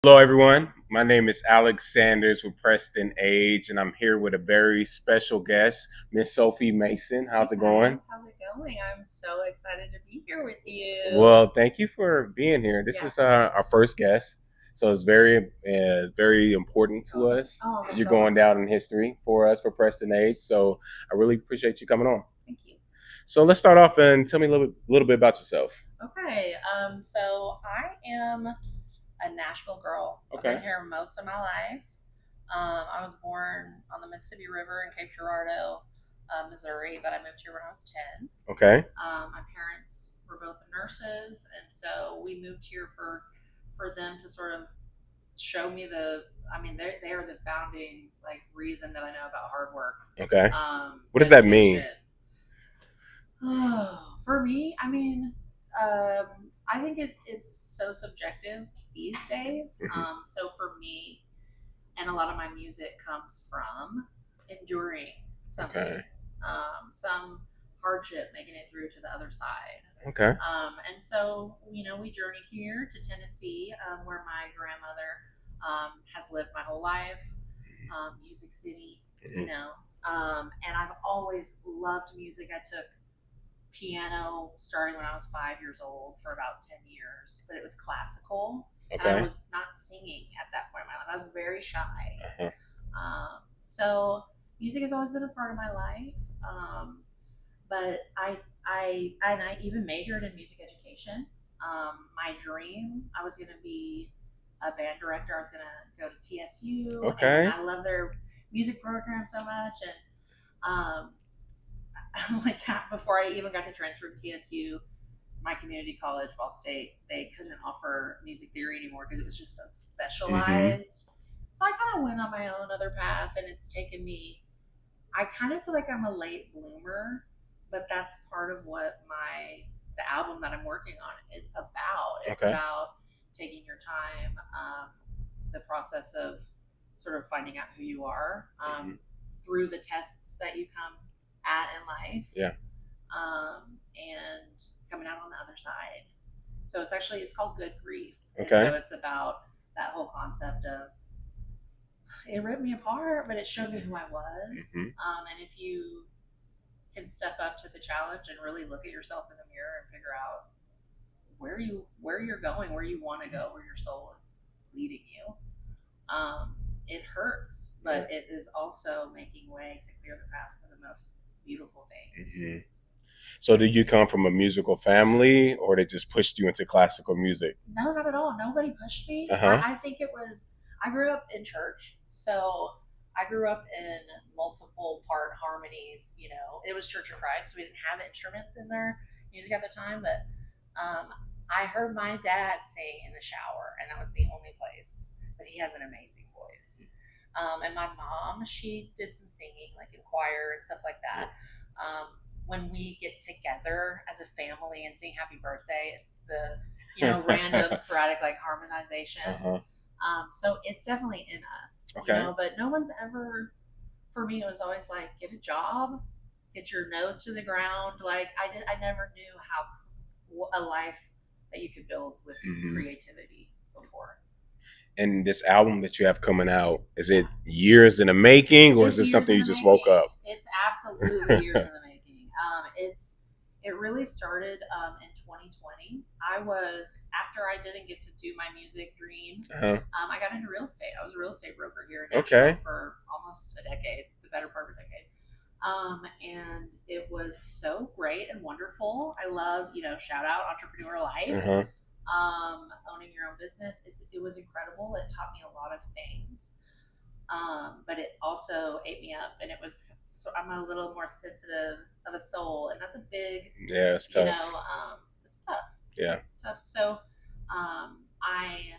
Hello, everyone. My name is Alex Sanders with Preston Age, and I'm here with a very special guest, Miss Sophie Mason. How's Hey it going? guys, how's it going? I'm so excited to be here with you. Well, thank you for being here. This Yeah. is our first guest, so it's very important to us. Oh, that's You're so going awesome. down in history for us for Preston Age, so I really appreciate you coming on. Thank you. So let's start off and tell me a little bit about yourself. Okay, so I am a Nashville girl. I've been Okay. here most of my life. I was born on the Mississippi River in Cape Girardeau, Missouri, but I moved here when I was 10. Okay. My parents were both nurses, and so we moved here for them to sort of show me they are the founding like reason that I know about hard work. Okay. What does that Dedication. mean? Oh, for me, I think it's so subjective these days. So for me, and a lot of my music comes from enduring something, Okay. some hardship, making it through to the other side. Okay. And so, we journeyed here to Tennessee, where my grandmother has lived my whole life, Music City, and I've always loved music. I took piano starting when I was 5 years old for about 10 years, but it was classical. And I Okay. was not singing at that point in my life. I was very shy. Uh-huh. So music has always been a part of my life. But I even majored in music education. My dream, I was going to be a band director. I was going to go to TSU, and Okay. I love their music program so much. And like before I even got to transfer to TSU, my community college, Ball State, they couldn't offer music theory anymore because it was just so Mm-hmm. specialized. So I kind of went on my own other path, and it's taken me. I kind of feel like I'm a late bloomer, but that's part of what the album that I'm working on is about. It's Okay. about taking your time, the process of sort of finding out who you are, Mm-hmm. through the tests that you come at in life, Yeah. and coming out on the other side. So it's called Good Grief, and Okay. so it's about that whole concept of it ripped me apart, but it showed me who I was. Mm-hmm. And if you can step up to the challenge and really look at yourself in the mirror and figure out where you're going, where you want to go, where your soul is leading you, it hurts, but Yeah. it is also making way to clear the path for the most beautiful things. Mm-hmm. So, did you come from a musical family, or they just pushed you into classical music? No, not at all. Nobody pushed Uh me. huh. I think it was, I grew up in church. So I grew up in multiple part harmonies. It was Church of Christ. So we didn't have instruments in their music at the time, but I heard my dad sing in the shower, and that was the only place. But he has an amazing voice. And my mom, she did some singing, like in choir and stuff like Yeah. that. When we get together as a family and sing Happy Birthday, it's the random sporadic like harmonization. Uh-huh. So it's definitely in us, Okay. but no one's ever, for me, it was always like, get a job, get your nose to the ground. Like I never knew how a life that you could build with Mm-hmm. creativity before. And this album that you have coming out, is Yeah. it years in the making, or is It's it years something in you the just woke making. up? It's absolutely years in the making. It really started in 2020. I was after I didn't get to do my music dream. Uh-huh. I got into real estate. I was a real estate broker here in Nashville Okay. for almost a decade, the better part of a decade. And it was so great and wonderful. I love, shout out entrepreneur life. Uh-huh. Owning your own business. It was incredible. It taught me a lot of things. But it also ate me up, and it was. So I'm a little more sensitive of a soul, and that's a big, Yeah, it's tough. it's tough. Yeah. Tough. So, I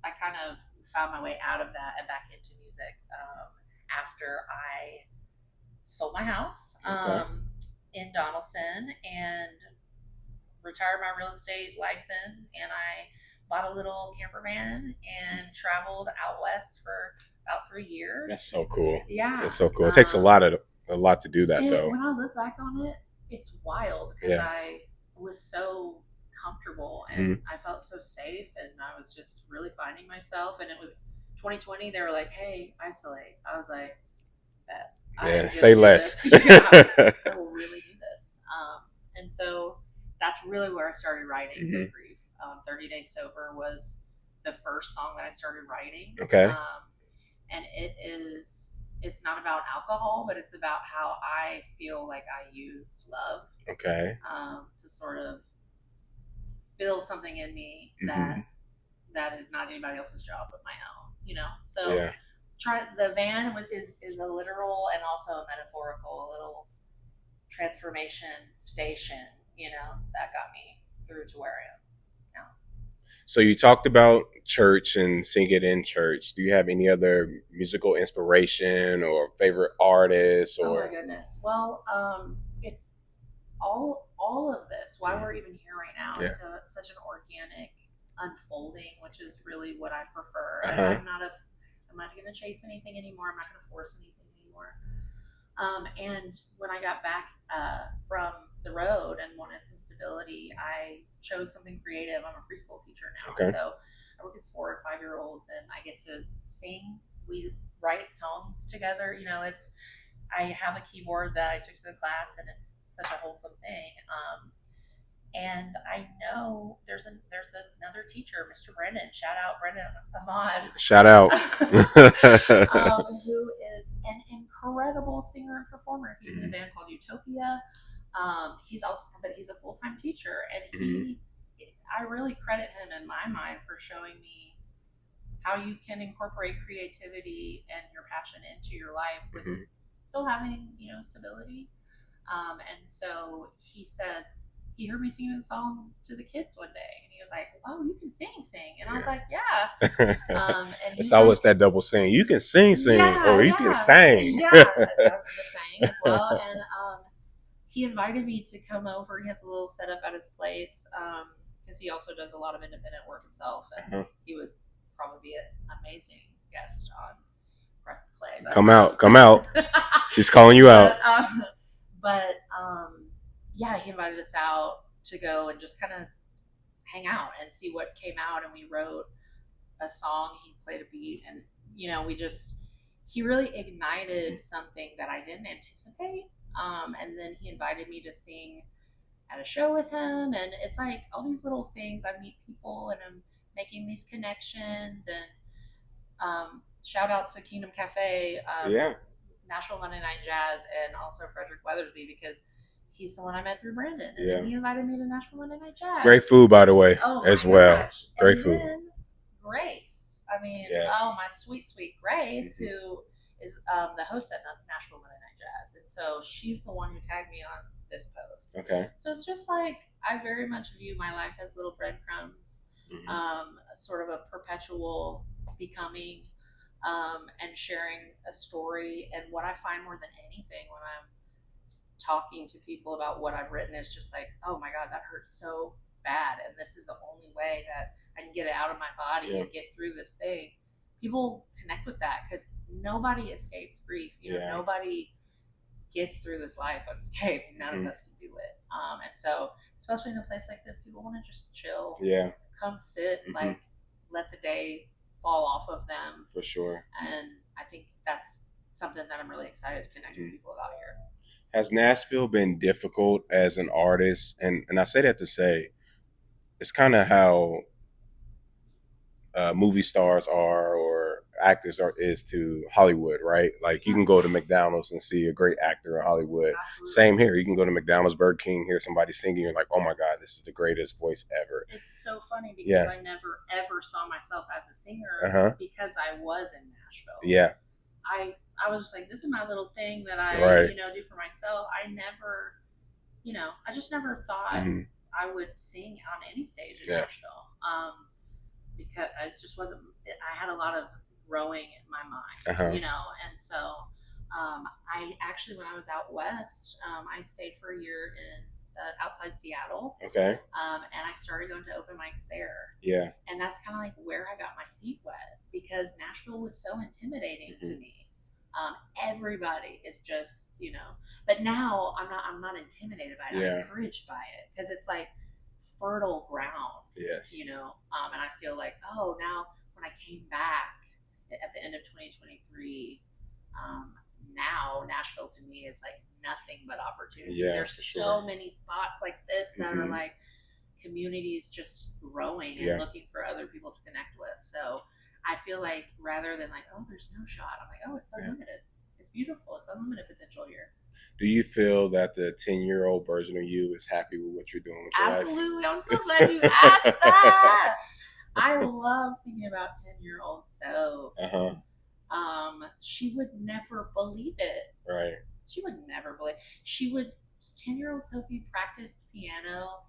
kind of found my way out of that and back into music after I sold my house Okay. in Donaldson and retired my real estate license, and I bought a little camper van and traveled out west for about 3 years. That's so cool. Yeah. It's so cool. It takes a lot to do that though. When I look back on it, it's wild because Yeah. I was so comfortable, and I felt so safe, and I was just really finding myself. And it was 2020. They were like, "Hey, isolate." I was like, "Bet Yeah, I'm say gonna do less. this. Yeah, I will really do this." And so that's really where I started writing Good Grief. 30 Days Sober was the first song that I started writing. Okay. And it's not about alcohol, but it's about how I feel like I used love. Okay. To sort of fill something in me that is not anybody else's job but my own. So Yeah. try the van is a literal and also a metaphorical little transformation station. That got me through to where I am now. So you talked about church and singing in church. Do you have any other musical inspiration or favorite artists Oh my or? goodness. Well, it's all of this. Why we're even here right now is it's such an organic unfolding, which is really what I prefer. I'm not going to chase anything anymore. I'm not going to force anything anymore. And when I got back from the road and wanted some stability, I chose something creative. I'm a preschool teacher now, so I work with 4 and 5-year-olds, and I get to sing. We write songs together. I have a keyboard that I took to the class, and it's such a wholesome thing. And I know there's another teacher, Mr. Brendan. Shout out Brendan Ahmad. Shout out. Who is an incredible singer and performer. He's in a band called Utopia. He's a full-time teacher, and I really credit him in my mind for showing me how you can incorporate creativity and your passion into your life with still having stability. And so he said he heard me singing the songs to the kids one day, and he was like, "Oh, you can sing," and I was like, "Yeah." And it's always that double saying, you can sing, or you can sing. Yeah, the saying as well. And he invited me to come over. He has a little setup at his place because he also does a lot of independent work himself, and he would probably be an amazing guest on Press the Play. But, come out. She's calling you out. Yeah, he invited us out to go and just kind of hang out and see what came out. And we wrote a song. He played a beat, and he really ignited something that I didn't anticipate. And then he invited me to sing at a show with him, and it's like all these little things. I meet people, and I'm making these connections. And shout out to Kingdom Cafe, Nashville Monday Night Jazz, and also Frederick Weathersby, because he's the one I met through Brandon, and then he invited me to Nashville Monday Night Jazz. Great food, by the way, well. Gosh. Great and food. Then Grace, my sweet Grace, who is the host at Nashville Monday Night Jazz, and so she's the one who tagged me on this post. Okay. So it's just like I very much view my life as little breadcrumbs, sort of a perpetual becoming, and sharing a story. And what I find more than anything when I'm talking to people about what I've written is just like, oh my God, that hurts so bad, and this is the only way that I can get it out of my body and get through this thing. People connect with that because nobody escapes grief. Nobody gets through this life unscathed. None of us can do it. And so, especially in a place like this, people want to just chill. Yeah. Come sit, like let the day fall off of them. For sure. And I think that's something that I'm really excited to connect with people about here. Has Nashville been difficult as an artist? And I say that to say, it's kind of how movie stars are or actors is to Hollywood, right? Like you can go to McDonald's and see a great actor in Hollywood. Absolutely. Same here. You can go to McDonald's, Burger King, hear somebody singing, you're like, oh my God, this is the greatest voice ever. It's so funny because I never ever saw myself as a singer because I was in Nashville. Yeah. I was just like, this is my little thing that I do for myself. I never, I just never thought I would sing on any stage in Nashville. Because it just wasn't. I had a lot of growing in my mind, and so I actually, when I was out west, I stayed for a year in outside Seattle. Okay. And I started going to open mics there. Yeah. And that's kind of like where I got my feet wet because Nashville was so intimidating to me. Everybody is just, but now I'm not intimidated by it. I'm encouraged by it because it's like fertile ground. Yes. You know, and I feel like, oh, now when I came back at the end of 2023, now Nashville to me is like nothing but opportunity. Yeah, There's for so sure. many spots like this that are Mhm. like communities just growing and Yeah. looking for other people to connect with. So I feel like rather than like, oh, there's no shot, I'm like, oh, it's Yeah. unlimited. It's beautiful. It's unlimited potential here. Do you feel that the 10-year-old version of you is happy with what you're doing with your life? Absolutely. I'm so glad you asked that. I love thinking about 10-year-old Soph. Uh-huh. She would never believe it. Right. She would never believe. She would. 10-year-old Sophie practiced piano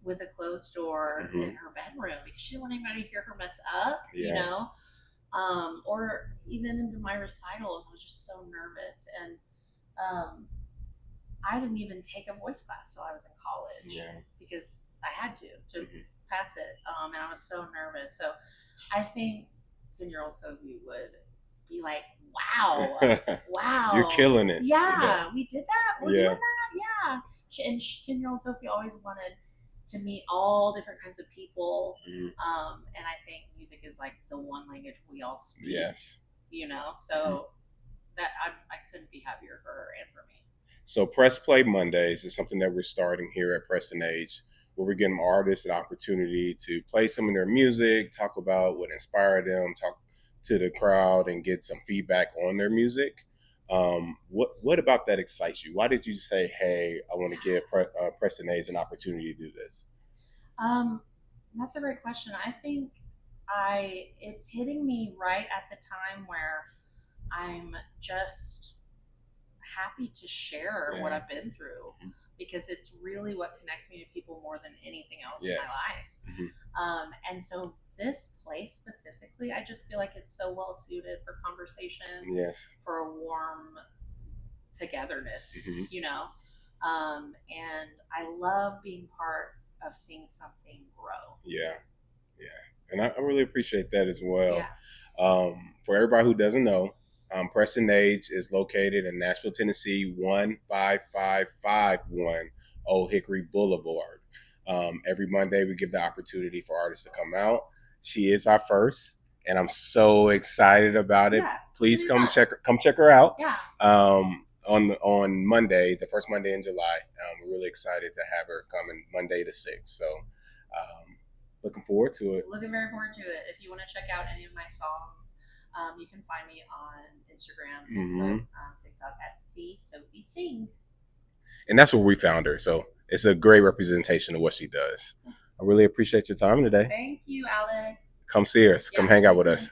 with a closed door Mhm. in her bedroom because she didn't want anybody to hear her mess up. Yeah. You know, or even into my recitals, I was just so nervous, and I didn't even take a voice class till I was in college. Yeah. Because I had to Mhm. pass it, and I was so nervous. So I think 10-year-old Sophie would be like, wow, wow, You're killing it. yeah, we did that, we're Yeah. doing that, yeah. And 10-year-old Sophie always wanted to meet all different kinds of people. Mhm. And I think music is like the one language we all speak. Yes. You know, so that I couldn't be happier for her and for me. So Press Play Mondays is something that we're starting here at Preston Age, where we're giving artists an opportunity to play some of their music, talk about what inspired them, talk to the crowd, and get some feedback on their music. What about that excites you? Why did you say, "Hey, I want to give Preston Age an opportunity to do this"? That's a great question. I think it's hitting me right at the time where I'm just happy to share what I've been through because it's really what connects me to people more than anything else in my life. Mm-hmm. And so this place specifically, I just feel like it's so well suited for conversation, Yes. for a warm togetherness, you know. And I love being part of seeing something grow. Yeah, yeah, and I really appreciate that as well. Yeah. For everybody who doesn't know, Preston Age is located in Nashville, Tennessee, 15551 Old Hickory Boulevard. Every Monday, we give the opportunity for artists to come out. She is our first, and I'm so excited about it. Yeah, Please come check her out. Yeah. On Monday, the first Monday in July. We're really excited to have her coming Monday the 6th. So looking forward to it. Looking very forward to it. If you want to check out any of my songs, you can find me on Instagram, Facebook, TikTok at Sophie Sing. And that's where we found her. So it's a great representation of what she does. I really appreciate your time today. Thank you, Alex. Come see us. Come hang out with us.